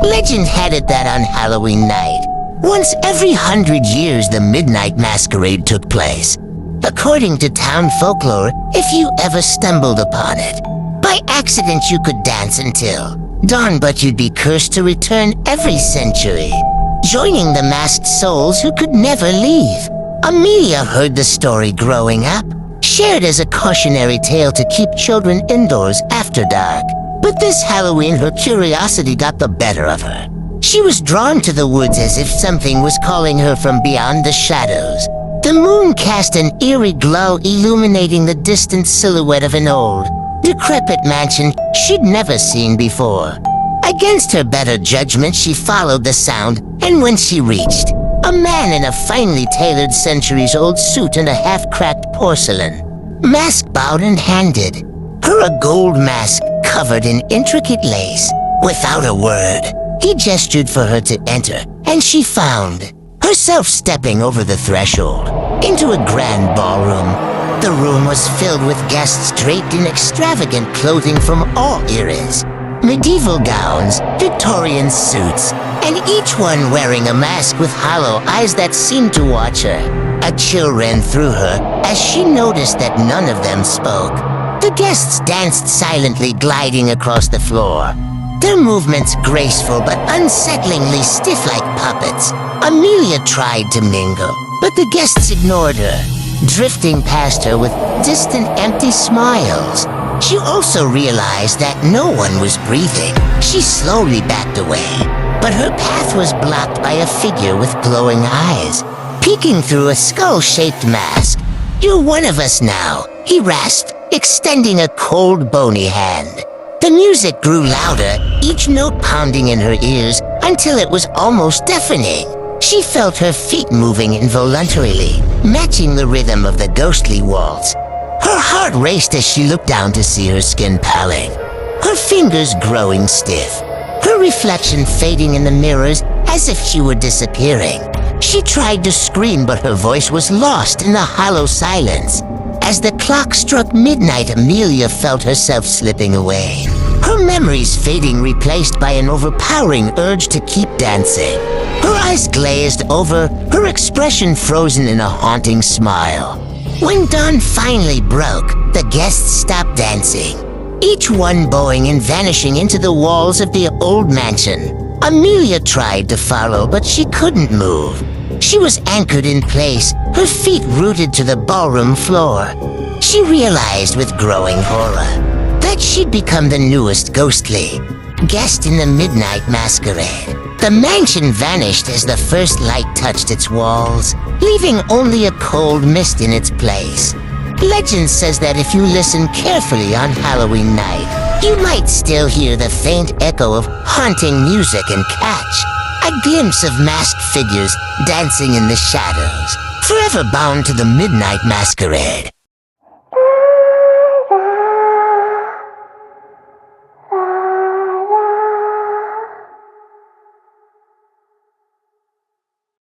Legend had it that on Halloween night, once every 100 years the Midnight Masquerade took place. According to town folklore, if you ever stumbled upon it, by accident you could dance until dawn, but you'd be cursed to return every century, joining the masked souls who could never leave. Amelia heard the story growing up, shared as a cautionary tale to keep children indoors after dark. But this Halloween her curiosity got the better of her. She was drawn to the woods as if something was calling her from beyond the shadows. The moon cast an eerie glow illuminating the distant silhouette of an old, decrepit mansion she'd never seen before. Against her better judgment, she followed the sound, and when she reached, a man in a finely tailored centuries-old suit and a half-cracked porcelain mask bowed and handed her a gold mask covered in intricate lace. Without a word, he gestured for her to enter, and she found herself stepping over the threshold into a grand ballroom. The room was filled with guests draped in extravagant clothing from all eras. Medieval gowns, Victorian suits, and each one wearing a mask with hollow eyes that seemed to watch her. A chill ran through her as she noticed that none of them spoke. The guests danced silently, gliding across the floor, their movements graceful but unsettlingly stiff like puppets. Amelia tried to mingle, but the guests ignored her, drifting past her with distant, empty smiles. She also realized that no one was breathing. She slowly backed away, but her path was blocked by a figure with glowing eyes, peeking through a skull-shaped mask. "You're one of us now," he rasped, extending a cold, bony hand. The music grew louder, each note pounding in her ears until it was almost deafening. She felt her feet moving involuntarily, matching the rhythm of the ghostly waltz. Her heart raced as she looked down to see her skin pallid, her fingers growing stiff, her reflection fading in the mirrors as if she were disappearing. She tried to scream, but her voice was lost in the hollow silence. As the clock struck midnight, Amelia felt herself slipping away, her memories fading, replaced by an overpowering urge to keep dancing. Her eyes glazed over, her expression frozen in a haunting smile. When dawn finally broke, the guests stopped dancing, each one bowing and vanishing into the walls of the old mansion. Amelia tried to follow, but she couldn't move. She was anchored in place, her feet rooted to the ballroom floor. She realized with growing horror that she'd become the newest ghostly guest in the Midnight Masquerade. The mansion vanished as the first light touched its walls, leaving only a cold mist in its place. Legend says that if you listen carefully on Halloween night, you might still hear the faint echo of haunting music and catch a glimpse of masked figures dancing in the shadows, forever bound to the Midnight Masquerade.